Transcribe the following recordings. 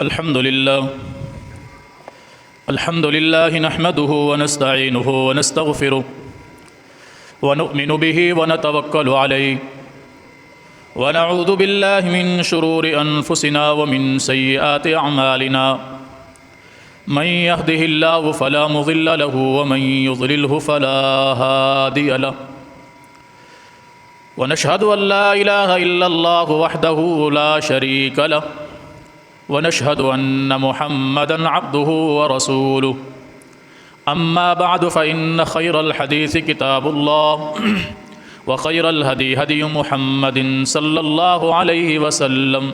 الحمد لله نحمده ونستعينه ونستغفره ونؤمن به ونتوكل عليه ونعوذ بالله من شرور أنفسنا ومن سيئات أعمالنا من يهده الله فلا مضل له ومن يضلله فلا هادي له ونشهد أن لا إله إلا الله وحده لا شريك له ونشهد أن محمدًا عبده ورسوله أما بعد فإن خير الحديث كتاب الله وخير الهدي هدي محمد صلى الله عليه وسلم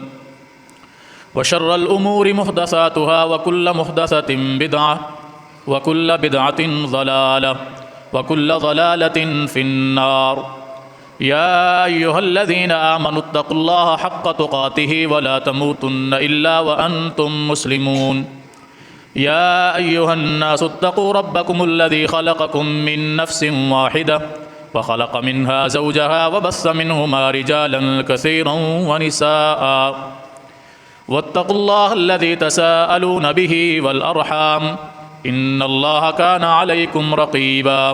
وشر الأمور محدثاتها وكل محدثة بدعة وكل بدعة ضلالة وكل ضلالة في النار يا أيها الذين آمنوا اتقوا الله حق تقاته ولا تموتن إلا وأنتم مسلمون يا أيها الناس اتقوا ربكم الذي خلقكم من نفس واحدة وخلق منها زوجها وبث منهما رجالا كثيرا ونساء واتقوا الله الذي تساءلون به والأرحام إن الله كان عليكم رقيبا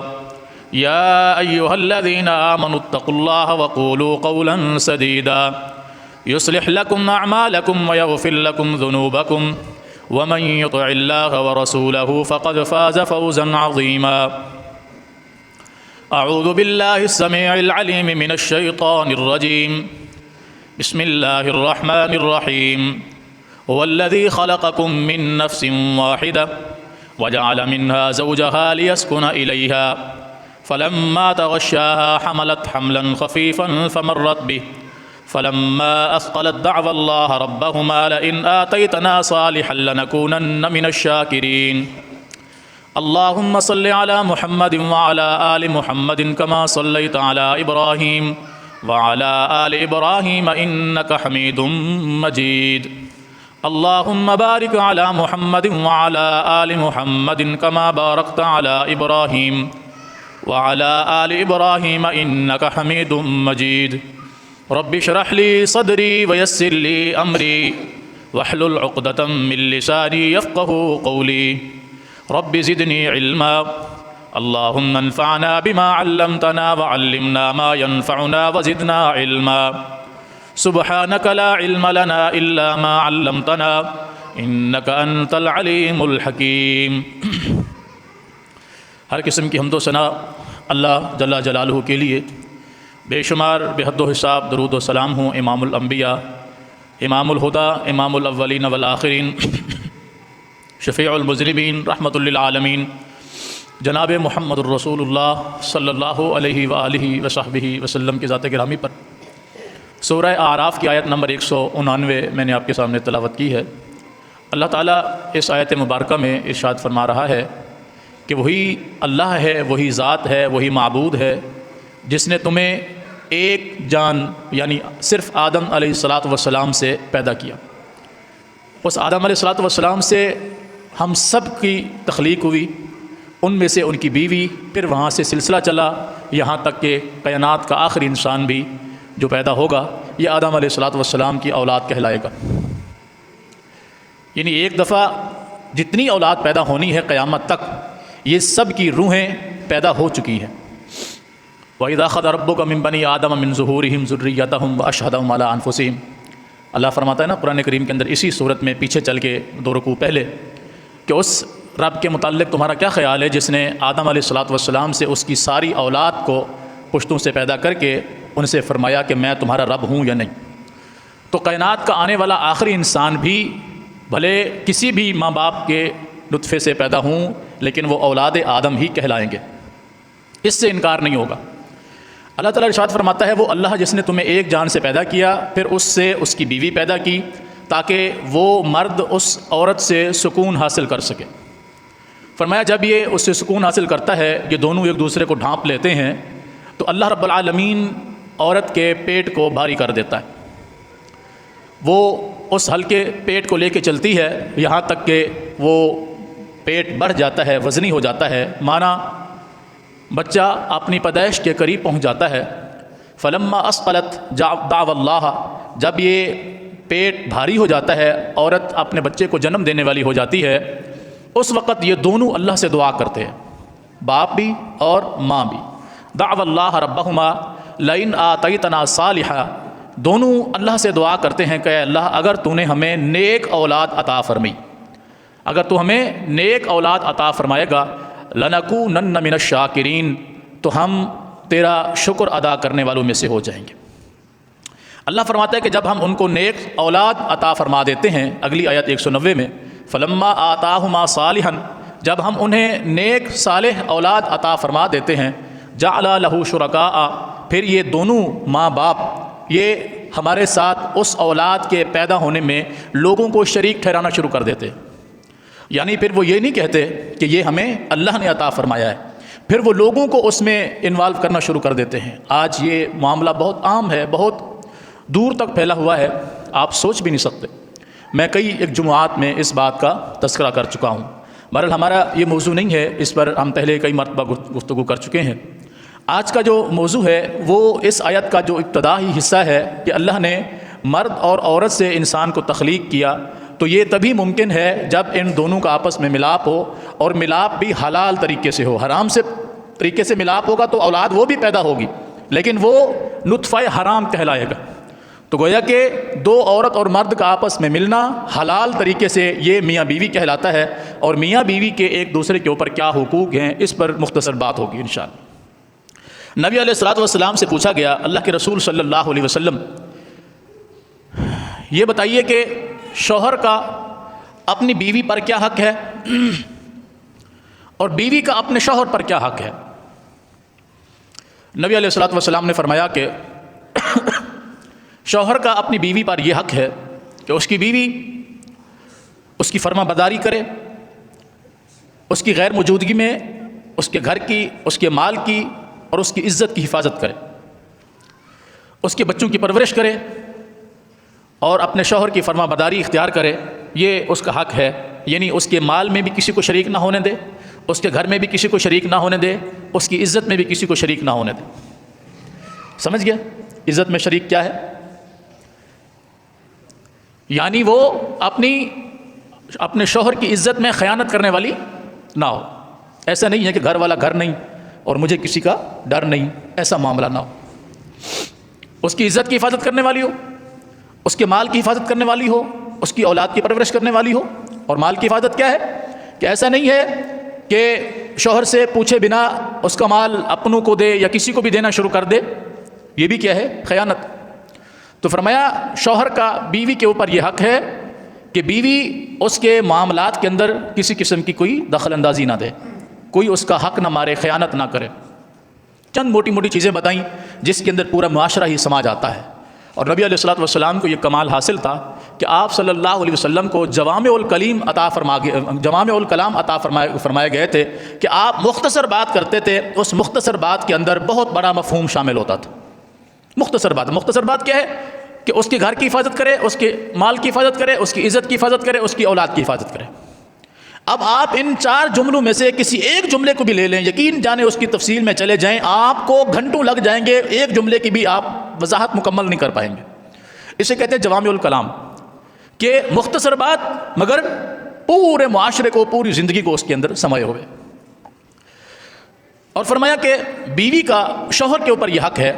يا أيها الذين آمنوا اتقوا الله وقولوا قولا سديدا يصلح لكم أعمالكم ويغفر لكم ذنوبكم ومن يطع الله ورسوله فقد فاز فوزا عظيما أعوذ بالله السميع العليم من الشيطان الرجيم بسم الله الرحمن الرحيم هو الذي خلقكم من نفس واحدة وجعل منها زوجها ليسكن إليها فلما تغشاها حملت حملا خفيفا فمرت به فلما أثقلت دعوا الله ربهما لئن آتيتنا صالحا لنكونن من الشاكرين اللهم صل على محمد وعلى آل محمد كما صليت على إبراهيم وعلى آل إبراهيم إنك حميد مجيد اللهم بارك على محمد وعلى آل محمد كما باركت على إبراهيم وعلى آل إبراهيم إنك حميد مجيد رب اشرح لي صدري ويسر لي أمري واحلل عقدة من لساني يفقهوا قولي رب زدني علما اللهم انفعنا بما علمتنا وعلمنا ما ينفعنا وزدنا علما سبحانك لا علم لنا إلا ما علمتنا إنك أنت العليم الحكيم۔ ہر قسم کی حمد و ثنا اللہ جل جلالہ کے لیے، بے شمار بے حد و حساب درود و سلام ہوں امام الانبیاء، امام الہدیٰ، امام الاولین والآخرین، شفیع المذنبین، رحمۃ للعالمین، جناب محمد الرسول اللہ صلی اللہ علیہ وآلہ وصحبہ وسلم کی ذات گرامی پر۔ سورہ اعراف کی آیت نمبر 199 میں نے آپ کے سامنے تلاوت کی ہے۔ اللہ تعالیٰ اس آیت مبارکہ میں ارشاد فرما رہا ہے کہ وہی اللہ ہے، وہی ذات ہے، وہی معبود ہے جس نے تمہیں ایک جان یعنی صرف آدم علیہ السلام سے پیدا کیا۔ اس آدم علیہ السلام سے ہم سب کی تخلیق ہوئی، ان میں سے ان کی بیوی، پھر وہاں سے سلسلہ چلا یہاں تک کہ کائنات کا آخری انسان بھی جو پیدا ہوگا یہ آدم علیہ السلام کی اولاد کہلائے گا۔ یعنی ایک دفعہ جتنی اولاد پیدا ہونی ہے قیامت تک یہ سب کی روحیں پیدا ہو چکی ہیں۔ وَإِذَا أَخَذَ رَبُّكَ مِن بَنِي آدَمَ مِن ظُهُورِهِمْ ذُرِّيَّتَهُمْ وَأَشْهَدَهُمْ عَلَىٰ أَنفُسِهِمْ۔ اللہ فرماتا ہے نا قرآن کریم کے اندر اسی صورت میں پیچھے چل کے 2 رکوع پہلے کہ اس رب کے متعلق تمہارا کیا خیال ہے جس نے آدم علیہ السلام سے اس کی ساری اولاد کو پشتوں سے پیدا کر کے ان سے فرمایا کہ میں تمہارا رب ہوں یا نہیں۔ تو کائنات کا آنے والا آخری انسان بھی بھلے کسی بھی ماں باپ کے نطفے سے پیدا ہوں لیکن وہ اولاد آدم ہی کہلائیں گے، اس سے انکار نہیں ہوگا۔ اللہ تعالیٰ ارشاد فرماتا ہے وہ اللہ جس نے تمہیں ایک جان سے پیدا کیا، پھر اس سے اس کی بیوی پیدا کی تاکہ وہ مرد اس عورت سے سکون حاصل کر سکے۔ فرمایا جب یہ اس سے سکون حاصل کرتا ہے، یہ دونوں ایک دوسرے کو ڈھانپ لیتے ہیں تو اللہ رب العالمین عورت کے پیٹ کو بھاری کر دیتا ہے۔ وہ اس ہلکے پیٹ کو لے کے چلتی ہے یہاں تک کہ وہ پیٹ بڑھ جاتا ہے، وزنی ہو جاتا ہے، مانا بچہ اپنی پیدائش کے قریب پہنچ جاتا ہے۔ فلما اسقلت دعوا اللہ، جب یہ پیٹ بھاری ہو جاتا ہے، عورت اپنے بچے کو جنم دینے والی ہو جاتی ہے، اس وقت یہ دونوں اللہ سے دعا کرتے ہیں، باپ بھی اور ماں بھی۔ دعوا اللہ ربہما لئن آتیتنا صالحا، دونوں اللہ سے دعا کرتے ہیں کہ اے اللہ اگر تو نے ہمیں نیک اولاد عطا فرمائی، اگر تو ہمیں نیک اولاد عطا فرمائے گا، لنکونن من الشاکرین، تو ہم تیرا شکر ادا کرنے والوں میں سے ہو جائیں گے۔ اللہ فرماتا ہے کہ جب ہم ان کو نیک اولاد عطا فرما دیتے ہیں، اگلی آیت 190 میں، فلما آتاہما صالحا، جب ہم انہیں نیک صالح اولاد عطا فرما دیتے ہیں، جعل لہ شرکاء، پھر یہ دونوں ماں باپ یہ ہمارے ساتھ اس اولاد کے پیدا ہونے میں لوگوں کو شریک ٹھہرانا شروع کر دیتے، یعنی پھر وہ یہ نہیں کہتے کہ یہ ہمیں اللہ نے عطا فرمایا ہے، پھر وہ لوگوں کو اس میں انوالو کرنا شروع کر دیتے ہیں۔ آج یہ معاملہ بہت عام ہے، بہت دور تک پھیلا ہوا ہے، آپ سوچ بھی نہیں سکتے۔ میں کئی ایک جمعات میں اس بات کا تذکرہ کر چکا ہوں، بہرحال ہمارا یہ موضوع نہیں ہے، اس پر ہم پہلے کئی مرتبہ گفتگو کر چکے ہیں۔ آج کا جو موضوع ہے وہ اس آیت کا جو ابتدائی حصہ ہے کہ اللہ نے مرد اور عورت سے انسان کو تخلیق کیا، تو یہ تبھی ممکن ہے جب ان دونوں کا آپس میں ملاپ ہو، اور ملاپ بھی حلال طریقے سے ہو۔ حرام سے طریقے سے ملاپ ہوگا تو اولاد وہ بھی پیدا ہوگی، لیکن وہ نطفہ حرام کہلائے گا۔ تو گویا کہ دو عورت اور مرد کا آپس میں ملنا حلال طریقے سے یہ میاں بیوی کہلاتا ہے، اور میاں بیوی کے ایک دوسرے کے اوپر کیا حقوق ہیں اس پر مختصر بات ہوگی انشاءاللہ۔ نبی علیہ الصلوۃ والسلام سے پوچھا گیا، اللہ کے رسول صلی اللہ علیہ وسلم یہ بتائیے کہ شوہر کا اپنی بیوی پر کیا حق ہے اور بیوی کا اپنے شوہر پر کیا حق ہے؟ نبی علیہ الصلوۃ والسلام نے فرمایا کہ شوہر کا اپنی بیوی پر یہ حق ہے کہ اس کی بیوی اس کی فرما برداری کرے، اس کی غیر موجودگی میں اس کے گھر کی، اس کے مال کی اور اس کی عزت کی حفاظت کرے، اس کے بچوں کی پرورش کرے اور اپنے شوہر کی فرما برداری اختیار کرے، یہ اس کا حق ہے۔ یعنی اس کے مال میں بھی کسی کو شریک نہ ہونے دے، اس کے گھر میں بھی کسی کو شریک نہ ہونے دے، اس کی عزت میں بھی کسی کو شریک نہ ہونے دے۔ سمجھ گیا عزت میں شریک کیا ہے؟ یعنی وہ اپنے شوہر کی عزت میں خیانت کرنے والی نہ ہو۔ ایسا نہیں ہے کہ گھر والا گھر نہیں اور مجھے کسی کا ڈر نہیں، ایسا معاملہ نہ ہو۔ اس کی عزت کی حفاظت کرنے والی ہو، اس کے مال کی حفاظت کرنے والی ہو، اس کی اولاد کی پرورش کرنے والی ہو۔ اور مال کی حفاظت کیا ہے کہ ایسا نہیں ہے کہ شوہر سے پوچھے بنا اس کا مال اپنوں کو دے یا کسی کو بھی دینا شروع کر دے، یہ بھی کیا ہے؟ خیانت۔ تو فرمایا شوہر کا بیوی کے اوپر یہ حق ہے کہ بیوی اس کے معاملات کے اندر کسی قسم کی کوئی دخل اندازی نہ دے، کوئی اس کا حق نہ مارے، خیانت نہ کرے۔ چند موٹی موٹی چیزیں بتائیں جس کے اندر پورا معاشرہ ہی سما جاتا ہے۔ اور نبی علیہ الصلوۃ والسلام کو یہ کمال حاصل تھا کہ آپ صلی اللہ علیہ وسلم کو جوامع الکلام عطا فرمائے گئے تھے کہ آپ مختصر بات کرتے تھے، اس مختصر بات کے اندر بہت بڑا مفہوم شامل ہوتا تھا۔ مختصر بات کیا ہے کہ اس کے گھر کی حفاظت کرے، اس کے مال کی حفاظت کرے، اس کی عزت کی حفاظت کرے، اس کی اولاد کی حفاظت کرے۔ اب آپ ان چار جملوں میں سے کسی ایک جملے کو بھی لے لیں، یقین جانے اس کی تفصیل میں چلے جائیں، آپ کو گھنٹوں لگ جائیں گے، ایک جملے کی بھی آپ وضاحت مکمل نہیں کر پائیں گے۔ اسے کہتے ہیں جوامع الکلام، کہ مختصر بات مگر پورے معاشرے کو، پوری زندگی کو اس کے اندر سمائے ہوئے۔ اور فرمایا کہ بیوی کا شوہر کے اوپر یہ حق ہے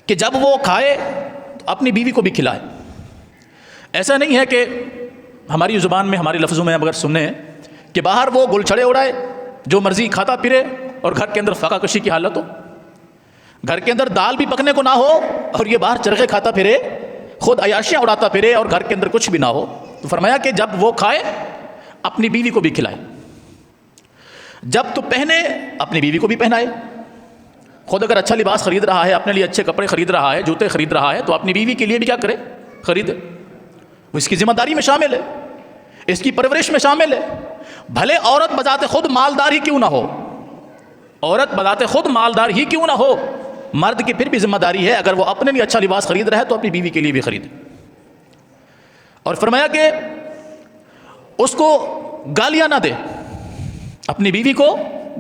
کہ جب وہ کھائے تو اپنی بیوی کو بھی کھلائے۔ ایسا نہیں ہے کہ ہماری زبان میں، ہمارے لفظوں میں اگر سنیں کہ باہر وہ گل چھڑے اڑائے، جو مرضی کھاتا پھرے، اور گھر کے اندر فاقہ کشی کی حالت ہو، گھر کے اندر دال بھی پکنے کو نہ ہو اور یہ باہر چرخے کھاتا پھرے، خود عیاشیاں اڑاتا پھرے اور گھر کے اندر کچھ بھی نہ ہو۔ تو فرمایا کہ جب وہ کھائے اپنی بیوی کو بھی کھلائے، جب تو پہنے اپنی بیوی کو بھی پہنائے۔ خود اگر اچھا لباس خرید رہا ہے، اپنے لیے اچھے کپڑے خرید رہا ہے، جوتے خرید رہا ہے، تو اپنی بیوی کے لیے بھی کیا کرے؟ خریدے۔ وہ اس کی ذمہ داری میں شامل ہے، اس کی پرورش میں شامل ہے۔ بھلے عورت بذات خود مالدار ہی کیوں نہ ہو، عورت بذات خود مالدار ہی کیوں نہ ہو، مرد کی پھر بھی ذمہ داری ہے اگر وہ اپنے لیے اچھا لباس خرید رہا ہے تو اپنی بیوی کے لیے بھی خریدے۔ اور فرمایا کہ اس کو گالیاں نہ دے، اپنی بیوی کو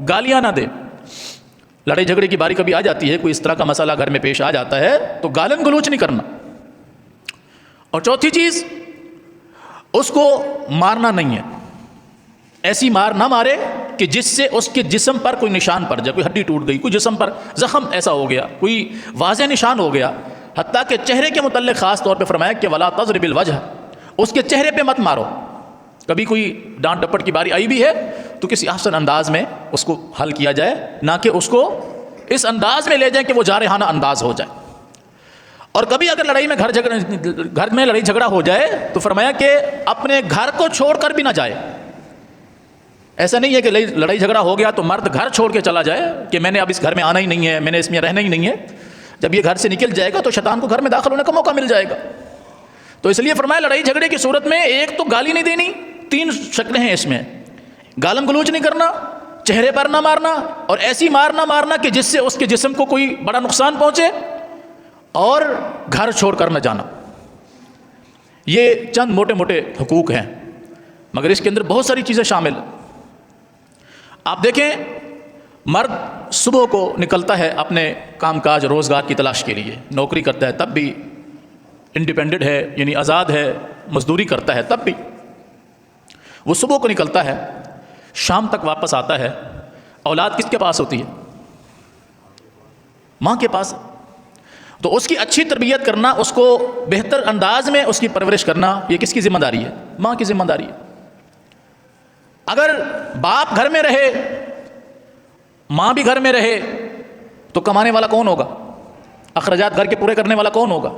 گالیاں نہ دے۔ لڑائی جھگڑے کی باری کبھی آ جاتی ہے، کوئی اس طرح کا مسئلہ گھر میں پیش آ جاتا ہے تو گالن گلوچ نہیں کرنا۔ اور چوتھی چیز، اس کو مارنا نہیں ہے، ایسی مار نہ مارے کہ جس سے اس کے جسم پر کوئی نشان پڑ جائے، کوئی ہڈی ٹوٹ گئی، کوئی جسم پر زخم ایسا ہو گیا، کوئی واضح نشان ہو گیا. حتیٰ کہ چہرے کے متعلق خاص طور پہ فرمایا کہ ولا تضرب الوجہ، اس کے چہرے پہ مت مارو. کبھی کوئی ڈانٹ ڈپٹ کی باری آئی بھی ہے تو کسی احسن انداز میں اس کو حل کیا جائے، نہ کہ اس کو اس انداز میں لے جائیں کہ وہ جارحانہ انداز ہو جائے. اور کبھی اگر لڑائی میں گھر میں لڑائی جھگڑا ہو جائے تو فرمایا کہ اپنے گھر کو چھوڑ کر بھی نہ جائے. ایسا نہیں ہے کہ لڑائی جھگڑا ہو گیا تو مرد گھر چھوڑ کے چلا جائے کہ میں نے اب اس گھر میں آنا ہی نہیں ہے، میں نے اس میں رہنا ہی نہیں ہے. جب یہ گھر سے نکل جائے گا تو شیطان کو گھر میں داخل ہونے کا موقع مل جائے گا. تو اس لیے فرمایا لڑائی جھگڑے کی صورت میں ایک تو گالی نہیں دینی، 3 شکلیں ہیں اس میں، گالم گلوچ نہیں کرنا، چہرے پر نہ مارنا، اور ایسی مار نہ مارنا کہ جس سے اس کے جسم کو کوئی بڑا نقصان پہنچے، اور گھر چھوڑ کر نہ جانا. یہ چند موٹے موٹے حقوق ہیں، مگر اس کے اندر بہت ساری چیزیں شامل. آپ دیکھیں مرد صبح کو نکلتا ہے اپنے کام کاج روزگار کی تلاش کے لیے، نوکری کرتا ہے تب بھی، انڈیپینڈنٹ ہے یعنی آزاد ہے، مزدوری کرتا ہے تب بھی. وہ صبح کو نکلتا ہے، شام تک واپس آتا ہے. اولاد کس کے پاس ہوتی ہے؟ ماں کے پاس. تو اس کی اچھی تربیت کرنا، اس کو بہتر انداز میں اس کی پرورش کرنا، یہ کس کی ذمہ داری ہے؟ ماں کی ذمہ داری ہے. اگر باپ گھر میں رہے، ماں بھی گھر میں رہے، تو کمانے والا کون ہوگا؟ اخراجات گھر کے پورے کرنے والا کون ہوگا؟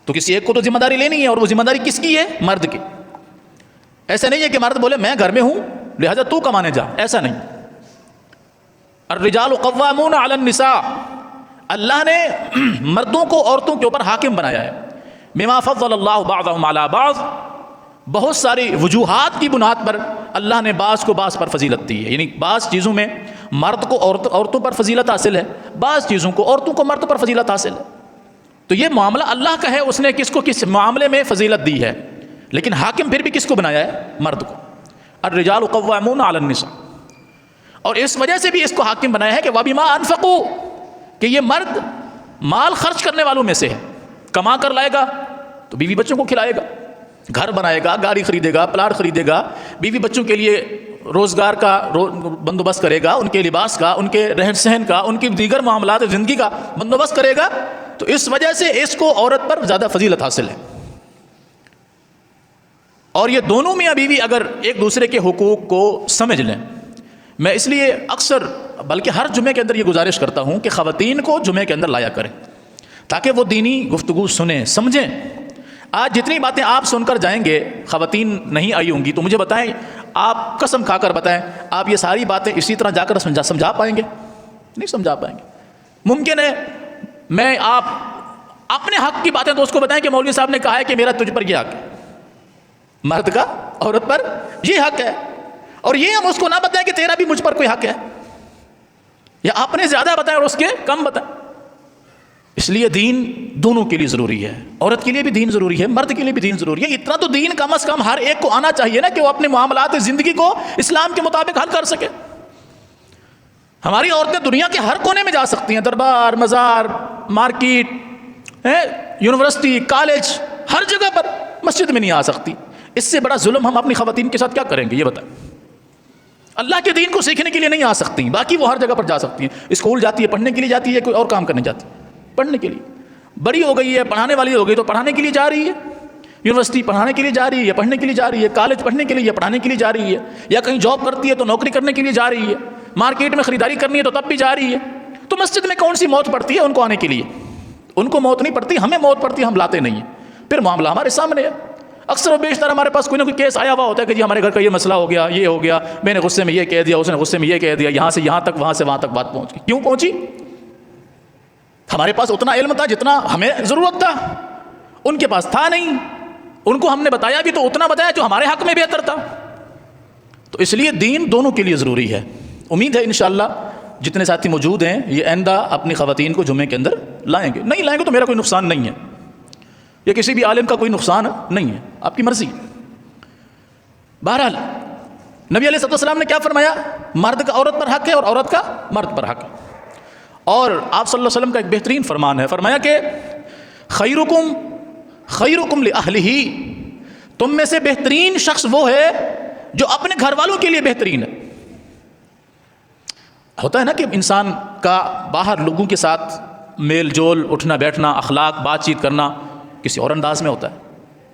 تو کسی ایک کو تو ذمہ داری لینی ہے، اور وہ ذمہ داری کس کی ہے؟ مرد کی. ایسا نہیں ہے کہ مرد بولے میں گھر میں ہوں لہذا تو کمانے جا، ایسا نہیں. الرجال قوامون علی النساء، اللہ نے مردوں کو عورتوں کے اوپر حاکم بنایا ہے. بما فضل اللہ بعضهم علی بعض، بہت ساری وجوہات کی بنیاد پر اللہ نے بعض کو بعض پر فضیلت دی ہے. یعنی بعض چیزوں میں مرد کو عورتوں پر فضیلت حاصل ہے، بعض چیزوں کو عورتوں کو مرد پر فضیلت حاصل ہے. تو یہ معاملہ اللہ کا ہے، اس نے کس کو کس معاملے میں فضیلت دی ہے، لیکن حاکم پھر بھی کس کو بنایا ہے؟ مرد کو. الرجال قوامون علی النساء. اور اس وجہ سے بھی اس کو حاکم بنایا ہے کہ وَبِمَا أَنفَقُوا، کہ یہ مرد مال خرچ کرنے والوں میں سے ہے. کما کر لائے گا تو بیوی بچوں کو کھلائے گا، گھر بنائے گا، گاڑی خریدے گا، پلاٹ خریدے گا، بیوی بچوں کے لیے روزگار کا بندوبست کرے گا، ان کے لباس کا، ان کے رہن سہن کا، ان کی دیگر معاملات زندگی کا بندوبست کرے گا. تو اس وجہ سے اس کو عورت پر زیادہ فضیلت حاصل ہے. اور یہ دونوں میاں بیوی اگر ایک دوسرے کے حقوق کو سمجھ لیں، میں اس لیے اکثر بلکہ ہر جمعے کے اندر یہ گزارش کرتا ہوں کہ خواتین کو جمعے کے اندر لایا کریں تاکہ وہ دینی گفتگو سنیں، سمجھیں. آج جتنی باتیں آپ سن کر جائیں گے، خواتین نہیں آئی ہوں گی تو مجھے بتائیں، آپ قسم کھا کر بتائیں، آپ یہ ساری باتیں اسی طرح جا کر سمجھا پائیں گے؟ نہیں سمجھا پائیں گے. ممکن ہے میں آپ اپنے حق کی باتیں تو اس کو بتائیں کہ مولوی صاحب نے کہا ہے کہ میرا تجھ پر یہ حق ہے، مرد کا عورت پر یہ حق ہے، اور یہ ہم اس کو نہ بتائیں کہ تیرا بھی مجھ پر کوئی حق ہے، یا آپ نے زیادہ بتائیں اور اس کے کم بتائیں. اس لیے دین دونوں کے لیے ضروری ہے، عورت کے لیے بھی دین ضروری ہے، مرد کے لیے بھی دین ضروری ہے. اتنا تو دین کم از کم ہر ایک کو آنا چاہیے نا کہ وہ اپنے معاملات زندگی کو اسلام کے مطابق حل کر سکے. ہماری عورتیں دنیا کے ہر کونے میں جا سکتی ہیں، دربار، مزار، مارکیٹ، یونیورسٹی، کالج، ہر جگہ پر، مسجد میں نہیں آ سکتی. اس سے بڑا ظلم ہم اپنی خواتین کے ساتھ کیا کریں گے یہ بتائیں. اللہ کے دین کو سیکھنے کے لیے نہیں آ سکتی، باقی وہ ہر جگہ پر جا سکتی ہیں. اسکول جاتی ہے پڑھنے کے لیے جاتی ہے، کوئی اور کام کرنے جاتی ہے پڑھنے کے لیے. بڑی ہو گئی ہے، پڑھانے والی ہو گئی تو پڑھانے کے لیے جا رہی ہے، یونیورسٹی پڑھانے کے لیے جا رہی ہے، پڑھنے کے لیے جا رہی ہے، کالج پڑھنے کے لیے یا پڑھانے کے لیے جا رہی ہے، یا کہیں جاب کرتی ہے تو نوکری کرنے کے لیے جا رہی ہے، مارکیٹ میں خریداری کرنی ہے تو تب بھی جا رہی ہے. تو مسجد میں کون سی موت پڑتی ہے ان کو آنے کے لیے؟ ان کو موت نہیں پڑتی، ہمیں موت پڑتی ہے، ہم لاتے نہیں ہیں. پھر معاملہ ہمارے سامنے ہے. اکثر و بیشتر ہمارے پاس کوئی نہ کوئی کیس آیا ہوا ہوتا ہے کہ جی ہمارے گھر کا یہ مسئلہ ہو گیا، یہ ہو گیا، میں نے غصے میں یہ کہہ دیا، اس نے غصے میں یہ کہہ دیا، یہاں سے یہاں تک، وہاں سے وہاں تک بات پہنچ گئی. کیوں پہنچی؟ ہمارے پاس اتنا علم تھا جتنا ہمیں ضرورت تھا، ان کے پاس تھا نہیں. ان کو ہم نے بتایا بھی تو اتنا بتایا جو ہمارے حق میں بہتر تھا. تو اس لیے دین دونوں کے لیے ضروری ہے. امید ہے انشاءاللہ جتنے ساتھی موجود ہیں یہ آئندہ اپنی خواتین کو جمعے کے اندر لائیں گے. نہیں لائیں گے تو میرا کوئی نقصان نہیں ہے، یا کسی بھی عالم کا کوئی نقصان نہیں ہے، آپ کی مرضی. بہرحال نبی علیہ السلام نے کیا فرمایا؟ مرد کا عورت پر حق ہے اور عورت کا مرد پر حق ہے. اور آپ صلی اللہ علیہ وسلم کا ایک بہترین فرمان ہے، فرمایا کہ خیرکم خیرکم لأہلہ، تم میں سے بہترین شخص وہ ہے جو اپنے گھر والوں کے لیے بہترین ہے۔ ہوتا ہے نا کہ انسان کا باہر لوگوں کے ساتھ میل جول، اٹھنا بیٹھنا، اخلاق، بات چیت کرنا کسی اور انداز میں ہوتا ہے،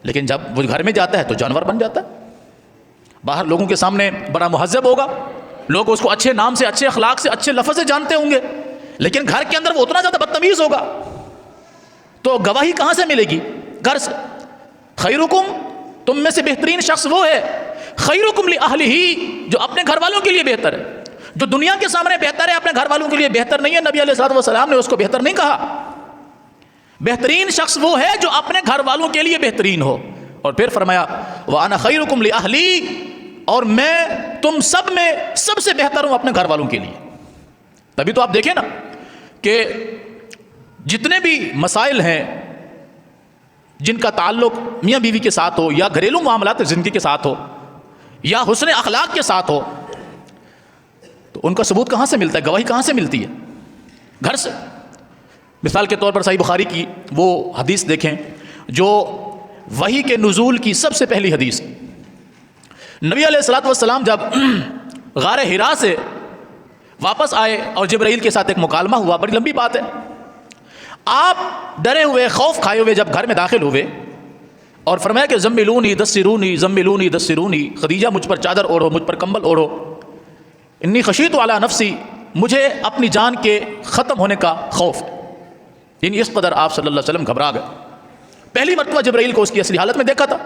لیکن جب وہ گھر میں جاتا ہے تو جانور بن جاتا ہے۔ باہر لوگوں کے سامنے بڑا مہذب ہوگا، لوگ اس کو اچھے نام سے، اچھے اخلاق سے، اچھے لفظ سے جانتے ہوں گے، لیکن گھر کے اندر وہ اتنا زیادہ بدتمیز ہوگا تو گواہی کہاں سے ملے گی؟ گھر سے۔ خیرکم، تم میں سے بہترین شخص وہ ہے، خیرکم لأہلہ، جو اپنے گھر والوں کے لیے بہتر ہے۔ جو دنیا کے سامنے بہتر ہے اپنے گھر والوں کے لیے بہتر نہیں ہے۔ نبی علیہ الصلوۃ والسلام نے اس کو بہتر نہیں کہا۔ بہترین شخص وہ ہے جو اپنے گھر والوں کے لیے بہترین ہو۔ اور پھر فرمایا وَأَنَا خَيْرُكُمْ لِأَهْلِي، اور میں تم سب میں سب سے بہتر ہوں اپنے گھر والوں کے لیے۔ تبھی تو آپ دیکھیں نا کہ جتنے بھی مسائل ہیں جن کا تعلق میاں بیوی کے ساتھ ہو، یا گھریلو معاملات زندگی کے ساتھ ہو، یا حسن اخلاق کے ساتھ ہو، تو ان کا ثبوت کہاں سے ملتا ہے؟ گواہی کہاں سے ملتی ہے؟ گھر سے۔ مثال کے طور پر صحیح بخاری کی وہ حدیث دیکھیں جو وحی کے نزول کی سب سے پہلی حدیث۔ نبی علیہ الصلوۃ والسلام جب غار حرا سے واپس آئے اور جبرائیل کے ساتھ ایک مکالمہ ہوا، بڑی لمبی بات ہے، آپ ڈرے ہوئے، خوف کھائے ہوئے جب گھر میں داخل ہوئے اور فرمایا کہ زملونی دثرونی زملونی دثرونی، خدیجہ مجھ پر چادر اوڑھو، مجھ پر کمبل اوڑھو، انی خشیت علی نفسی، مجھے اپنی جان کے ختم ہونے کا خوف ہے۔ یعنی اس قدر آپ صلی اللہ علیہ وسلم گھبرا گئے۔ پہلی مرتبہ جبرائیل کو اس کی اصلی حالت میں دیکھا تھا،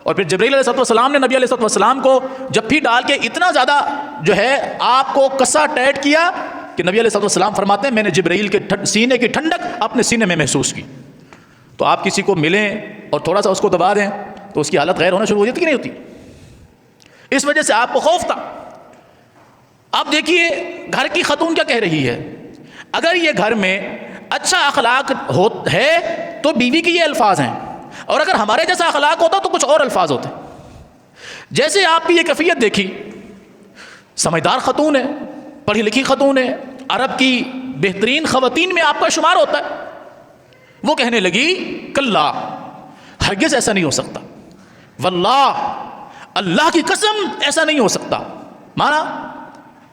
اور پھر جبرائیل علیہ السلام نے نبی علیہ السلام کو جب ڈال کے اتنا زیادہ جو ہے آپ کو کسا ٹائٹ کیا کہ نبی علیہ السلام فرماتے ہیں میں نے جبرائیل کے سینے کی ٹھنڈک اپنے سینے میں محسوس کی۔ تو آپ کسی کو ملیں اور تھوڑا سا اس کو دبا دیں تو اس کی حالت غیر ہونا شروع ہو جاتی کہ نہیں ہوتی؟ اس وجہ سے آپ کو خوف تھا۔ اب دیکھیے گھر کی خاتون کیا کہہ رہی ہے، اگر یہ گھر میں اچھا اخلاق ہے تو بیوی کے یہ الفاظ ہیں، اور اگر ہمارے جیسا اخلاق ہوتا تو کچھ اور الفاظ ہوتے۔ جیسے آپ کی یہ کیفیت دیکھی، سمجھدار خاتون ہے، پڑھی لکھی خاتون ہے، عرب کی بہترین خواتین میں آپ کا شمار ہوتا ہے، وہ کہنے لگی کلا، ہرگز ایسا نہیں ہو سکتا، واللہ، اللہ کی قسم ایسا نہیں ہو سکتا۔ مانا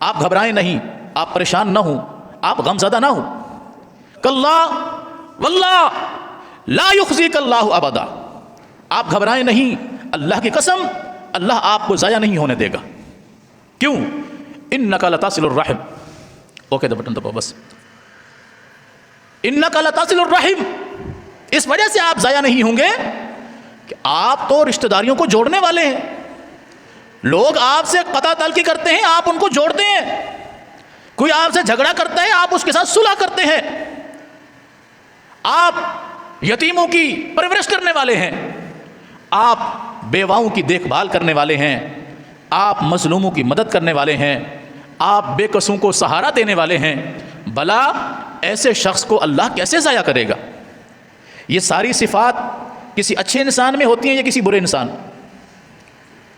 آپ گھبرائیں نہیں، آپ پریشان نہ ہوں، آپ غمزدہ نہ ہوں۔ کلا واللہ لا یخزیک اللہ ابدا، آپ گھبرائیں نہیں، اللہ کی قسم اللہ آپ کو ضائع نہیں ہونے دے گا۔ کیوں؟ انک لتصل الرحم، اوکے دا بٹن دباؤ بس، انک لتصل الرحم، اس وجہ سے آپ ضائع نہیں ہوں گے کہ آپ تو رشتہ داریوں کو جوڑنے والے ہیں۔ لوگ آپ سے قطع تلقی کرتے ہیں، آپ ان کو جوڑتے ہیں۔ کوئی آپ سے جھگڑا کرتا ہے، آپ اس کے ساتھ صلح کرتے ہیں۔ آپ یتیموں کی پرورش کرنے والے ہیں، آپ بیواؤں کی دیکھ بھال کرنے والے ہیں، آپ مظلوموں کی مدد کرنے والے ہیں، آپ بے قصوں کو سہارا دینے والے ہیں۔ بھلا ایسے شخص کو اللہ کیسے ضائع کرے گا؟ یہ ساری صفات کسی اچھے انسان میں ہوتی ہیں یا کسی برے انسان؟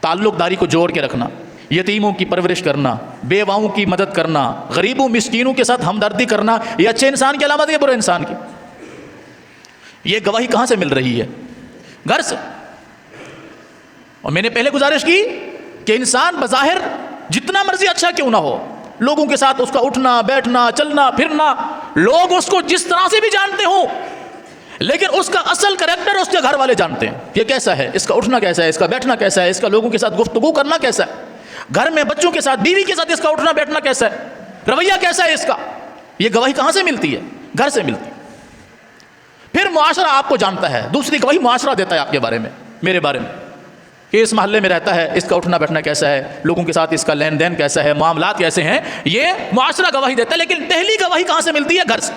تعلق داری کو جوڑ کے رکھنا، یتیموں کی پرورش کرنا، بیواؤں کی مدد کرنا، غریبوں مسکینوں کے ساتھ ہمدردی کرنا، یہ اچھے انسان کی علامت ہے یا برے انسان کی؟ یہ گواہی کہاں سے مل رہی ہے؟ گھر سے۔ اور میں نے پہلے گزارش کی کہ انسان بظاہر جتنا مرضی اچھا کیوں نہ ہو، لوگوں کے ساتھ اس کا اٹھنا بیٹھنا چلنا پھرنا، لوگ اس کو جس طرح سے بھی جانتے ہوں، لیکن اس کا اصل کریکٹر اس کے گھر والے جانتے ہیں۔ یہ کیسا ہے، اس کا اٹھنا کیسا ہے، اس کا بیٹھنا کیسا ہے، اس کا لوگوں کے ساتھ گفتگو کرنا کیسا ہے، گھر میں بچوں کے ساتھ بیوی کے ساتھ اس کا اٹھنا بیٹھنا کیسا ہے، رویہ کیسا ہے اس کا۔ یہ گواہی کہاں سے ملتی ہے؟ گھر سے ملتی ہے۔ پھر معاشرہ آپ کو جانتا ہے، دوسری گواہی معاشرہ دیتا ہے آپ کے بارے میں، میرے بارے میں، کہ اس محلے میں رہتا ہے، اس کا اٹھنا بیٹھنا کیسا ہے، لوگوں کے ساتھ اس کا لین دین کیسا ہے، معاملات کیسے ہیں، یہ معاشرہ گواہی دیتا ہے۔ لیکن پہلی گواہی کہاں سے ملتی ہے؟ گھر سے۔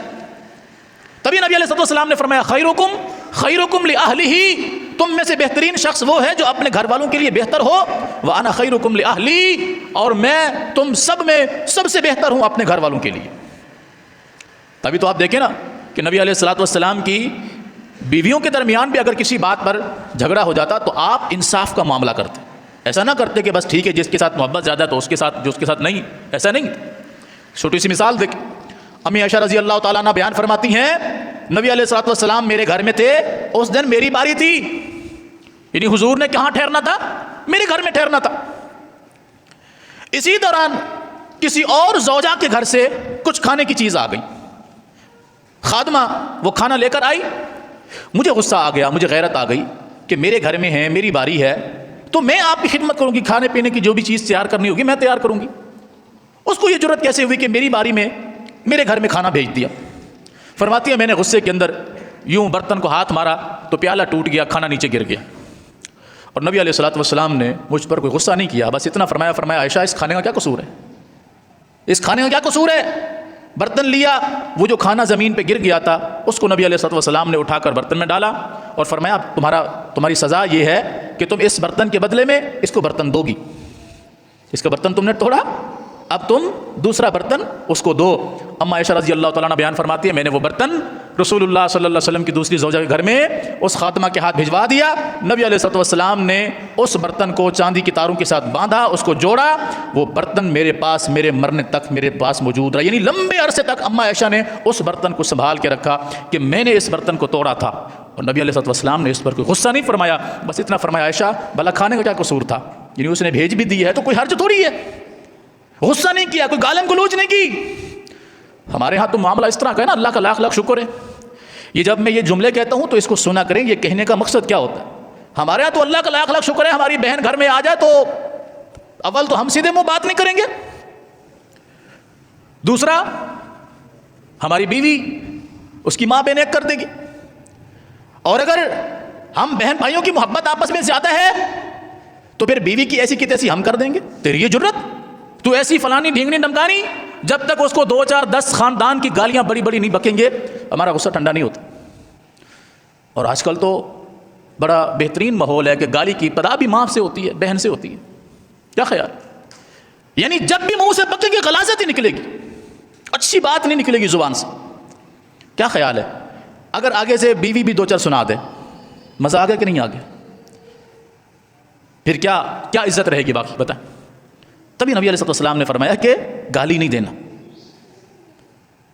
تبھی نبی علیہ السلام نے فرمایا خیرکم خیرکم لأہلہ، تم میں سے بہترین شخص وہ ہے جو اپنے گھر والوں کے لیے بہتر ہو، وأنا خیرکم لأہلی، اور میں تم سب میں سب سے بہتر ہوں اپنے گھر والوں کے لیے۔ تبھی تو آپ دیکھیں نا کہ نبی علیہ الصلوۃ والسلام کی بیویوں کے درمیان بھی اگر کسی بات پر جھگڑا ہو جاتا تو آپ انصاف کا معاملہ کرتے، ایسا نہ کرتے کہ بس ٹھیک ہے جس کے ساتھ محبت زیادہ تو اس کے ساتھ، جو اس کے ساتھ نہیں، ایسا نہیں۔ چھوٹی سی مثال دیکھ، امی عائشہ رضی اللہ تعالیٰ عنہ بیان فرماتی ہیں نبی علیہ الصلوۃ والسلام میرے گھر میں تھے، اس دن میری باری تھی، یعنی حضور نے کہاں ٹھہرنا تھا؟ میرے گھر میں ٹھہرنا تھا۔ اسی دوران کسی اور زوجہ کے گھر سے کچھ کھانے کی چیز آ گئی، خادمہ وہ کھانا لے کر آئی، مجھے غصہ آ گیا، مجھے غیرت آ گئی کہ میرے گھر میں ہے، میری باری ہے، تو میں آپ کی خدمت کروں گی، کھانے پینے کی جو بھی چیز تیار کرنی ہوگی میں تیار کروں گی۔ اس کو یہ جرت کیسے ہوئی کہ میری باری میں میرے گھر میں کھانا بھیج دیا؟ فرماتی ہے میں نے غصے کے اندر یوں برتن کو ہاتھ مارا تو پیالہ ٹوٹ گیا، کھانا نیچے گر گیا، اور نبی علیہ الصلوۃ والسلام نے مجھ پر کوئی غصہ نہیں کیا، بس اتنا فرمایا عائشہ اس کھانے کا کیا قصور ہے؟ اس کھانے کا کیا قصور ہے؟ برتن لیا، وہ جو کھانا زمین پہ گر گیا تھا اس کو نبی علیہ الصلوۃ والسلام نے اٹھا کر برتن میں ڈالا اور فرمایا تمہاری سزا یہ ہے کہ تم اس برتن کے بدلے میں اس کو برتن دو گی، اس کا برتن تم نے توڑا، اب تم دوسرا برتن اس کو دو۔ اما عائشہ رضی اللہ تعالیٰ عنہ بیان فرماتی ہے میں نے وہ برتن رسول اللہ صلی اللہ علیہ وسلم کی دوسری زوجہ کے گھر میں اس خاتمہ کے ہاتھ بھجوا دیا۔ نبی علیہ الصلوۃ والسلام نے اس برتن کو چاندی کی تاروں کے ساتھ باندھا، اس کو جوڑا، وہ برتن میرے پاس میرے مرنے تک میرے پاس موجود رہا، یعنی لمبے عرصے تک اما عائشہ نے اس برتن کو سنبھال کے رکھا کہ میں نے اس برتن کو توڑا تھا، اور نبی علیہ الصلوۃ والسلام نے اس پر کوئی غصہ نہیں فرمایا، بس اتنا فرمایا عائشہ بھلا کھانے کا کیا قصور تھا؟ یعنی اس نے بھیج بھی دی ہے تو کوئی حرج تھوڑی ہے، غصہ نہیں کیا، کوئی گالم گلوچ نہیں کی۔ ہمارے ہاں تو معاملہ اس طرح کا ہے نا، اللہ کا لاکھ لاکھ شکر ہے۔ یہ جب میں یہ جملے کہتا ہوں تو اس کو سنا کریں، یہ کہنے کا مقصد کیا ہوتا ہے؟ ہمارے ہاں تو اللہ کا لاکھ لاکھ شکر ہے، ہماری بہن گھر میں آ جائے تو اول تو ہم سیدھے منہ بات نہیں کریں گے، دوسرا ہماری بیوی اس کی ماں بے نیک کر دے گی، اور اگر ہم بہن بھائیوں کی محبت آپس میں زیادہ ہے تو پھر بیوی کی ایسی کی تیسی ہم کر دیں گے، تیری یہ جرت، تو ایسی فلانی ڈھینگنی ڈمکانی، جب تک اس کو 2 4 10 خاندان کی گالیاں بڑی بڑی نہیں بکیں گے ہمارا غصہ ٹھنڈا نہیں ہوتا۔ اور آج کل تو بڑا بہترین ماحول ہے کہ گالی کی ابتدا بھی ماں سے ہوتی ہے، بہن سے ہوتی ہے، کیا خیال؟ یعنی جب بھی منہ سے بکیں گے غلاظت ہی نکلے گی، اچھی بات نہیں نکلے گی زبان سے، کیا خیال ہے؟ اگر آگے سے بیوی بھی 2 4 سنا دے، مزہ آ گیا کہ نہیں آ گیا؟ پھر کیا عزت رہے گی باقی؟ بتائیں۔ تبھی نبی علیہ السلام نے فرمایا کہ گالی نہیں دینا۔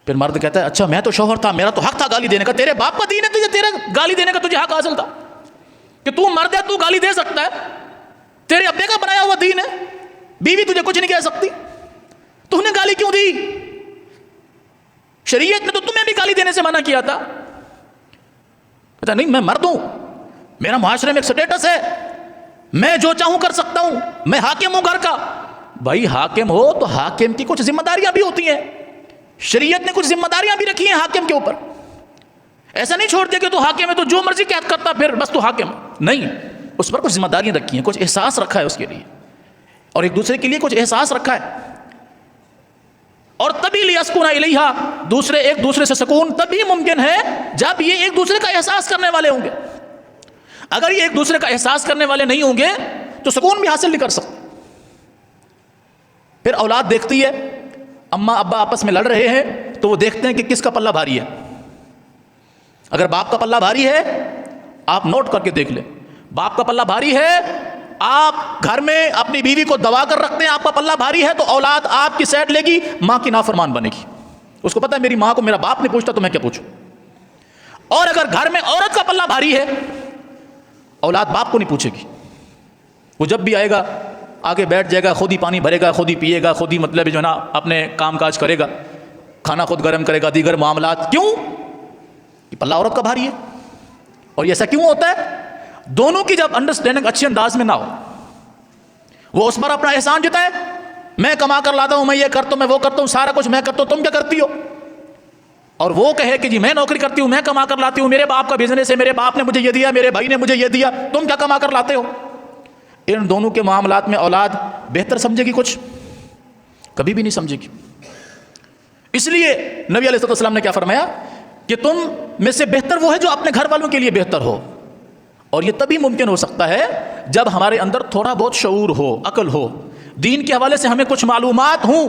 پھر مرد کہتا ہے اچھا میں تو شوہر تھا، میرا تو حق تھا گالی دینے کا، تیرے باپ کا دین ہے تجھے، تیرے گالی دینے کا تجھے حق حاصل تھا کہ تو مرد ہے، تو گالی دے سکتا ہے، تیرے ابے کا بنایا ہوا دین ہے، بیوی تجھے کچھ نہیں کہہ سکتی، تو نے گالی کیوں دی؟ شریعت نے تو تمہیں بھی گالی دینے سے منع کیا تھا۔ کہتا نہیں میں مرد ہوں، میرا معاشرے میں ایک سٹیٹس ہے، میں جو چاہوں کر سکتا ہوں، میں حاکم ہوں گھر کا۔ بھائی حاکم ہو تو حاکم کی کچھ ذمہ داریاں بھی ہوتی ہیں، شریعت نے کچھ ذمہ داریاں بھی رکھی ہیں حاکم کے اوپر، ایسا نہیں چھوڑ دیا کہ تو حاکم ہے تو جو مرضی قید کرتا پھر بس تو حاکم، نہیں، اس پر کچھ ذمہ داریاں رکھی ہیں، کچھ احساس رکھا ہے اس کے لیے، اور ایک دوسرے کے لیے کچھ احساس رکھا ہے۔ اور تبھی لیسکن الیہا، دوسرے ایک دوسرے سے سکون تبھی ممکن ہے جب یہ ایک دوسرے کا احساس کرنے والے ہوں گے۔ اگر یہ ایک دوسرے کا احساس کرنے والے نہیں ہوں گے تو سکون بھی حاصل نہیں کر سکتے۔ پھر اولاد دیکھتی ہے اماں ابا آپس میں لڑ رہے ہیں تو وہ دیکھتے ہیں کہ کس کا پلہ بھاری ہے۔ اگر باپ کا پلہ بھاری ہے، آپ نوٹ کر کے دیکھ لیں، باپ کا پلہ بھاری ہے، آپ گھر میں اپنی بیوی کو دبا کر رکھتے ہیں، آپ کا پلہ بھاری ہے، تو اولاد آپ کی سائڈ لے گی، ماں کی نافرمان بنے گی، اس کو پتہ ہے میری ماں کو میرا باپ نہیں پوچھتا تو میں کیا پوچھوں۔ اور اگر گھر میں عورت کا پلہ بھاری ہے، اولاد باپ کو نہیں پوچھے گی، وہ جب بھی آئے گا آگے بیٹھ جائے گا، خود ہی پانی بھرے گا، خود ہی پیے گا، خود ہی مطلب جو ہے نا اپنے کام کاج کرے گا، کھانا خود گرم کرے گا، دیگر معاملات۔ کیوں؟ یہ پلہ عورت کا بھاری ہے۔ اور یہ ایسا کیوں ہوتا ہے؟ دونوں کی جب انڈرسٹینڈنگ اچھے انداز میں نہ ہو، وہ اس پر اپنا احسان جتائے، میں کما کر لاتا ہوں، میں یہ کرتا ہوں، میں وہ کرتا ہوں، سارا کچھ میں کرتا ہوں، تم کیا کرتی ہو؟ اور وہ کہے کہ جی میں نوکری کرتی ہوں، میں کما کر لاتی ہوں، میرے باپ کا بزنس ہے، میرے باپ نے مجھے یہ دیا، میرے بھائی نے مجھے یہ دیا، تم کیا کما کر لاتے ہو؟ ان دونوں کے معاملات میں اولاد بہتر سمجھے گی؟ کچھ کبھی بھی نہیں سمجھے گی۔ اس لیے نبی علیہ السلام نے کیا فرمایا کہ تم میں سے بہتر وہ ہے جو اپنے گھر والوں کے لیے بہتر ہو، اور یہ تبھی ممکن ہو سکتا ہے جب ہمارے اندر تھوڑا بہت شعور ہو، عقل ہو، دین کے حوالے سے ہمیں کچھ معلومات ہوں۔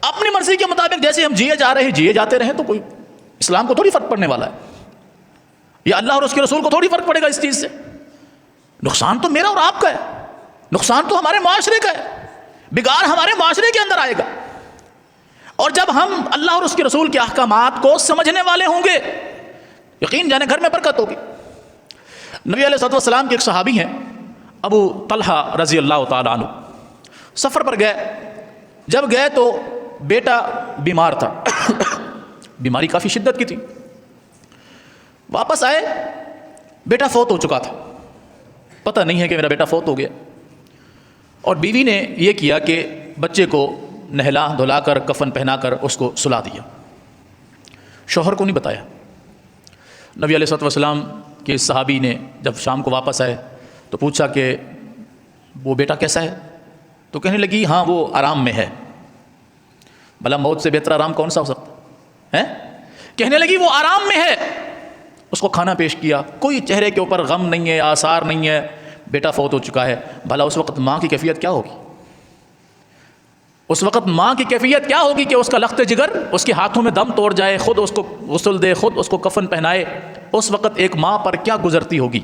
اپنی مرضی کے مطابق جیسے ہم جیے جا رہے ہیں، جیے جاتے رہیں تو کوئی اسلام کو تھوڑی فرق پڑنے والا ہے، یا اللہ اور اس کے رسول کو تھوڑی فرق پڑے گا اس چیز سے۔ نقصان تو میرا اور آپ کا ہے، نقصان تو ہمارے معاشرے کا ہے، بگاڑ ہمارے معاشرے کے اندر آئے گا۔ اور جب ہم اللہ اور اس کے رسول کے احکامات کو سمجھنے والے ہوں گے یقین جانے گھر میں برکت ہوگی۔ نبی علیہ الصلوۃ والسلام کے ایک صحابی ہیں ابو طلحہ رضی اللہ تعالیٰ عنہ، سفر پر گئے، جب گئے تو بیٹا بیمار تھا، بیماری کافی شدت کی تھی، واپس آئے بیٹا فوت ہو چکا تھا، پتہ نہیں ہے کہ میرا بیٹا فوت ہو گیا، اور بیوی نے یہ کیا کہ بچے کو نہلا دھلا کر کفن پہنا کر اس کو سلا دیا، شوہر کو نہیں بتایا۔ نبی علیہ الصلوۃ والسلام کے صحابی نے جب شام کو واپس آئے تو پوچھا کہ وہ بیٹا کیسا ہے؟ تو کہنے لگی ہاں وہ آرام میں ہے۔ بھلا موت سے بہتر آرام کون سا ہو سکتا ہے؟ کہنے لگی وہ آرام میں ہے، اس کو کھانا پیش کیا، کوئی چہرے کے اوپر غم نہیں ہے، آثار نہیں ہے، بیٹا فوت ہو چکا ہے۔ بھلا اس وقت ماں کی کیفیت کیا ہوگی؟ اس وقت ماں کی کیفیت کیا ہوگی کہ اس کا لخت جگر اس کے ہاتھوں میں دم توڑ جائے، خود اس کو غسل دے، خود اس کو کفن پہنائے، اس وقت ایک ماں پر کیا گزرتی ہوگی؟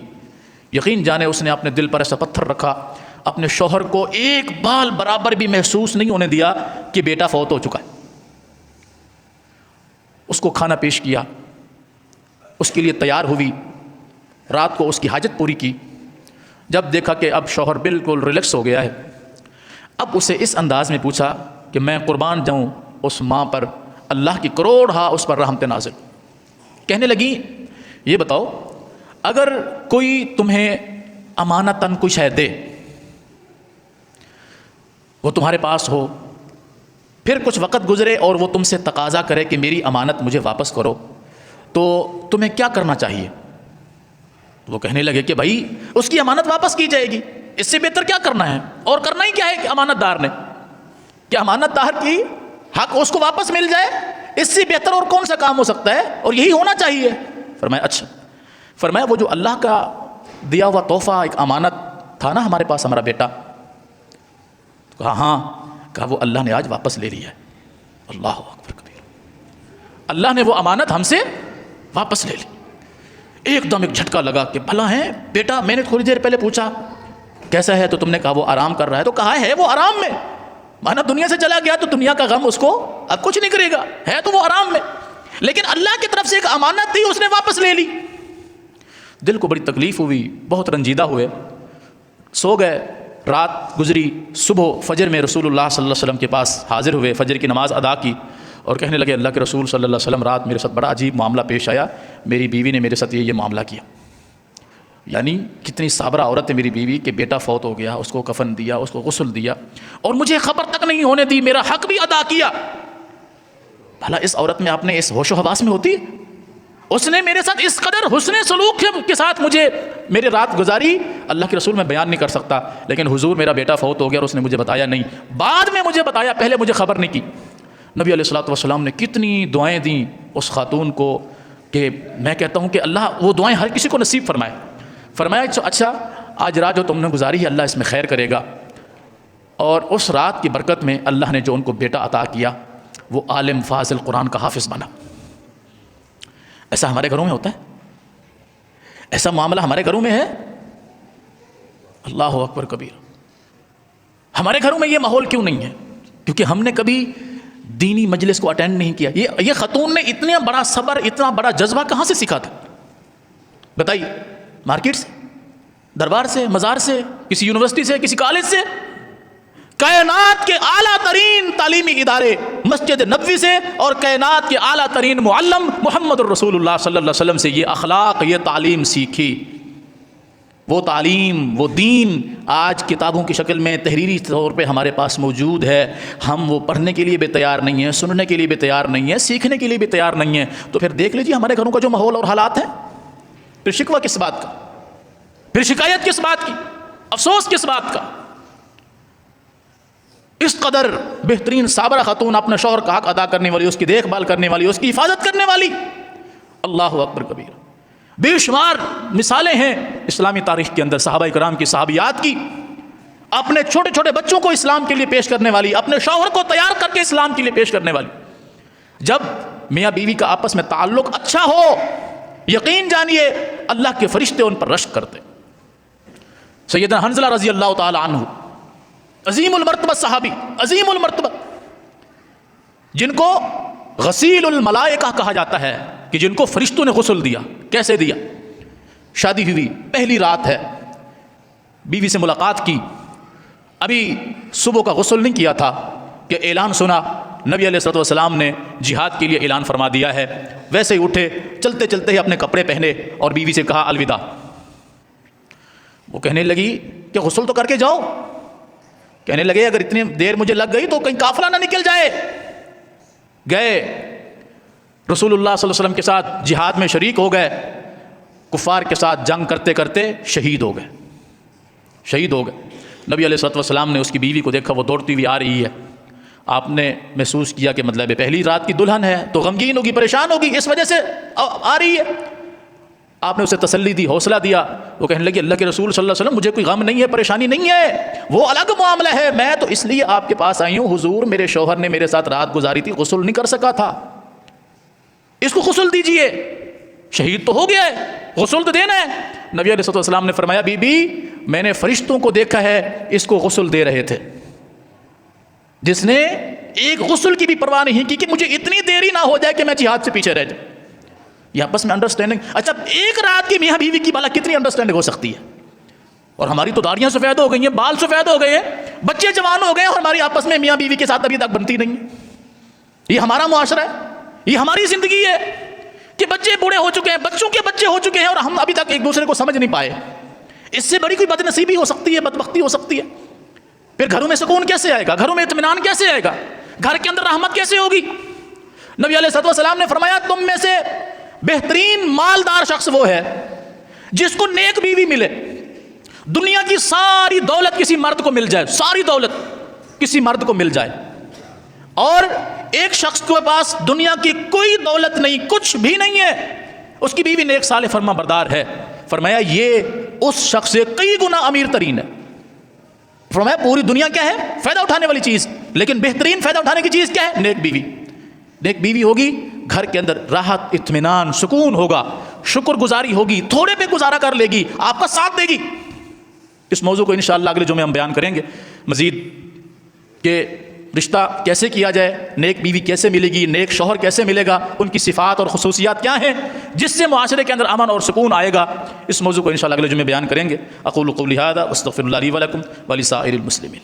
یقین جانے اس نے اپنے دل پر ایسا پتھر رکھا، اپنے شوہر کو ایک بال برابر بھی محسوس نہیں ہونے دیا کہ بیٹا فوت ہو چکا ہے۔ اس کو کھانا پیش کیا، اس کے لیے تیار ہوئی، رات کو اس کی حاجت پوری کی۔ جب دیکھا کہ اب شوہر بالکل ریلیکس ہو گیا ہے، اب اسے اس انداز میں پوچھا کہ میں قربان جاؤں اس ماں پر، اللہ کی کروڑ ہاں اس پر رحمت نازل۔ کہنے لگی یہ بتاؤ اگر کوئی تمہیں امانتاً کوئی شے دے، وہ تمہارے پاس ہو، پھر کچھ وقت گزرے اور وہ تم سے تقاضا کرے کہ میری امانت مجھے واپس کرو، تو تمہیں کیا کرنا چاہیے؟ وہ کہنے لگے کہ بھائی اس کی امانت واپس کی جائے گی، اس سے بہتر کیا کرنا ہے؟ اور کرنا ہی کیا ہے کہ امانت دار نے، کہ امانت دار کی حق اس کو واپس مل جائے، اس سے بہتر اور کون سا کام ہو سکتا ہے؟ اور یہی ہونا چاہیے۔ فرمایا اچھا، فرمایا وہ جو اللہ کا دیا ہوا تحفہ ایک امانت تھا نا ہمارے پاس، ہمارا بیٹا، کہا ہاں، کہا وہ اللہ نے آج واپس لے لیا ہے۔ اللہ اکبر کبیر، اللہ نے وہ امانت ہم سے واپس لے لی۔ ایک دم ایک جھٹکا لگا کہ بھلا ہے بیٹا، میں نے تھوڑی دیر پہلے پوچھا کیسا ہے تو تم نے کہا وہ آرام کر رہا ہے، تو کہا ہے وہ آرام میں، مانا دنیا سے چلا گیا تو دنیا کا غم اس کو اب کچھ نہیں کرے گا، ہے تو وہ آرام میں، لیکن اللہ کی طرف سے ایک امانت تھی اس نے واپس لے لی۔ دل کو بڑی تکلیف ہوئی، بہت رنجیدہ ہوئے، سو گئے، رات گزری، صبح فجر میں رسول اللہ صلی اللہ علیہ وسلم کے پاس حاضر ہوئے، فجر کی نماز ادا کی اور کہنے لگے اللہ کے رسول صلی اللہ علیہ وسلم رات میرے ساتھ بڑا عجیب معاملہ پیش آیا، میری بیوی نے میرے ساتھ یہ معاملہ کیا۔ یعنی کتنی صابرہ عورت ہے میری بیوی کہ بیٹا فوت ہو گیا، اس کو کفن دیا، اس کو غسل دیا اور مجھے خبر تک نہیں ہونے دی، میرا حق بھی ادا کیا۔ بھلا اس عورت میں آپ نے اس ہوش و حواس میں ہوتی، اس نے میرے ساتھ اس قدر حسن سلوک کے ساتھ مجھے میرے رات گزاری، اللہ کے رسول میں بیان نہیں کر سکتا، لیکن حضور میرا بیٹا فوت ہو گیا اور اس نے مجھے بتایا نہیں، بعد میں مجھے بتایا، پہلے مجھے خبر نہیں کی۔ نبی علیہ الصلوۃ والسلام نے کتنی دعائیں دیں اس خاتون کو کہ میں کہتا ہوں کہ اللہ وہ دعائیں ہر کسی کو نصیب فرمائے۔ فرمایا اچھا آج رات جو تم نے گزاری ہے اللہ اس میں خیر کرے گا، اور اس رات کی برکت میں اللہ نے جو ان کو بیٹا عطا کیا وہ عالم فاضل قرآن کا حافظ بنا۔ ایسا ہمارے گھروں میں ہوتا ہے؟ ایسا معاملہ ہمارے گھروں میں ہے؟ اللہ اکبر کبیر۔ ہمارے گھروں میں یہ ماحول کیوں نہیں ہے؟ کیونکہ ہم نے کبھی دینی مجلس کو اٹینڈ نہیں کیا۔ یہ خاتون نے اتنا بڑا صبر، اتنا بڑا جذبہ کہاں سے سیکھا تھا؟ بتائیے، مارکیٹ سے، دربار سے، مزار سے، کسی یونیورسٹی سے، کسی کالج سے؟ کائنات کے اعلیٰ ترین تعلیمی ادارے مسجد نبوی سے اور کائنات کے اعلیٰ ترین معلم محمد الرسول اللہ صلی اللہ علیہ وسلم سے یہ اخلاق، یہ تعلیم سیکھی۔ وہ تعلیم، وہ دین آج کتابوں کی شکل میں تحریری طور پہ ہمارے پاس موجود ہے، ہم وہ پڑھنے کے لیے بھی تیار نہیں ہیں، سننے کے لیے بھی تیار نہیں ہیں، سیکھنے کے لیے بھی تیار نہیں ہیں۔ تو پھر دیکھ لیجیے ہمارے گھروں کا جو ماحول اور حالات ہیں، پھر شکوہ کس بات کا؟ پھر شکایت کس بات کی؟ افسوس کس بات کا؟ اس قدر بہترین صابرہ خاتون، اپنے شوہر کا حق ادا کرنے والی، اس کی دیکھ بھال کرنے والی، اس کی حفاظت کرنے والی، اللہ اکبر کبیر۔ بے شمار مثالیں ہیں اسلامی تاریخ کے اندر صحابہ کرام کی، صحابیات کی، اپنے چھوٹے چھوٹے بچوں کو اسلام کے لیے پیش کرنے والی، اپنے شوہر کو تیار کر کے اسلام کے لیے پیش کرنے والی۔ جب میاں بیوی کا آپس میں تعلق اچھا ہو، یقین جانیے اللہ کے فرشتے ان پر رشک کرتے۔ سیدنا حنظلہ رضی اللہ تعالی عنہ، عظیم المرتبہ صحابی، عظیم المرتبہ، جن کو غسیل الملائکہ کہا جاتا ہے کہ جن کو فرشتوں نے غسل دیا. کیسے دیا؟ شادی ہوئی، پہلی رات ہے، بیوی سے ملاقات کی، ابھی صبح کا غسل نہیں کیا تھا کہ اعلان سنا، نبی علیہ الصلوۃ والسلام نے جہاد کے لیے اعلان فرما دیا ہے. ویسے ہی اٹھے، چلتے چلتے ہی اپنے کپڑے پہنے اور بیوی سے کہا الوداع. وہ کہنے لگی کہ غسل تو کر کے جاؤ. کہنے لگے اگر اتنی دیر مجھے لگ گئی تو کہیں قافلہ نہ نکل جائے. گئے رسول اللہ صلی اللہ علیہ وسلم کے ساتھ جہاد میں شریک ہو گئے، کفار کے ساتھ جنگ کرتے کرتے شہید ہو گئے. شہید ہو گئے. نبی علیہ الصلوۃ والسلام نے اس کی بیوی کو دیکھا، وہ دوڑتی ہوئی آ رہی ہے. آپ نے محسوس کیا کہ مطلب پہلی رات کی دلہن ہے تو غمگین ہوگی، پریشان ہوگی، اس وجہ سے آ رہی ہے. آپ نے اسے تسلی دی، حوصلہ دیا. وہ کہنے لگی اللہ کے رسول صلی اللہ علیہ وسلم مجھے کوئی غم نہیں ہے، پریشانی نہیں ہے، وہ الگ معاملہ ہے، میں تو اس لیے آپ کے پاس آئی ہوں، حضور میرے شوہر نے میرے ساتھ رات گزاری تھی، غسل نہیں کر سکا تھا، اس کو غسل دیجئے، شہید تو ہو گیا ہے، غسل تو دینا ہے. نبی علیہ الصلوۃ والسلام نے فرمایا بی بی میں نے فرشتوں کو دیکھا ہے اس کو غسل دے رہے تھے، جس نے ایک غسل کی بھی پرواہ نہیں کی کہ مجھے اتنی دیری نہ ہو جائے کہ میں جہاد سے پیچھے رہ جاؤں. یہ آپس میں انڈرسٹینڈنگ. اچھا ایک رات کی میاں بیوی کی بھلا کتنی انڈرسٹینڈنگ ہو سکتی ہے؟ اور ہماری تو داڑیاں سفید ہو گئی ہیں، بال سفید ہو گئے ہیں، بچے جوان ہو گئے ہیں، اور ہماری آپس میں میاں بیوی کے ساتھ ابھی تک بنتی نہیں. یہ ہمارا معاشرہ ہے، یہ ہماری زندگی ہے کہ بچے بوڑھے ہو چکے ہیں، بچوں کے بچے ہو چکے ہیں، اور ہم ابھی تک ایک دوسرے کو سمجھ نہیں پائے. اس سے بڑی کوئی بد نصیبی ہو سکتی ہے، بدبختی ہو سکتی ہے. پھر گھروں میں سکون کیسے آئے گا؟ گھروں میں اطمینان کیسے آئے گا؟ گھر کے اندر رحمت کیسے ہوگی؟ نبی علیہ الصلوۃ والسلام نے فرمایا تم میں سے بہترین مالدار شخص وہ ہے جس کو نیک بیوی ملے. دنیا کی ساری دولت کسی مرد کو مل جائے، ساری دولت کسی مرد کو مل جائے، اور ایک شخص کے پاس دنیا کی کوئی دولت نہیں، کچھ بھی نہیں ہے، اس کی بیوی نیک صالح فرما بردار ہے. فرمایا یہ اس شخص سے کئی گنا امیر ترین ہے. فرمایا پوری دنیا کیا ہے؟ فائدہ اٹھانے والی چیز، لیکن بہترین فائدہ اٹھانے کی چیز کیا ہے؟ نیک بیوی. نیک بیوی ہوگی، گھر کے اندر راحت، اطمینان، سکون ہوگا، شکر گزاری ہوگی، تھوڑے پہ گزارا کر لے گی، آپ کا ساتھ دے گی. اس موضوع کو انشاءاللہ اگلے جمعے ہم بیان کریں گے مزید کہ رشتہ کیسے کیا جائے، نیک بیوی کیسے ملے گی، نیک شوہر کیسے ملے گا، ان کی صفات اور خصوصیات کیا ہیں جس سے معاشرے کے اندر امن اور سکون آئے گا. اس موضوع کو انشاءاللہ اگلے جمعے بیان کریں گے. اقول قولی ھذا واستغفر اللہ لی ولکم ولسائر المسلمین.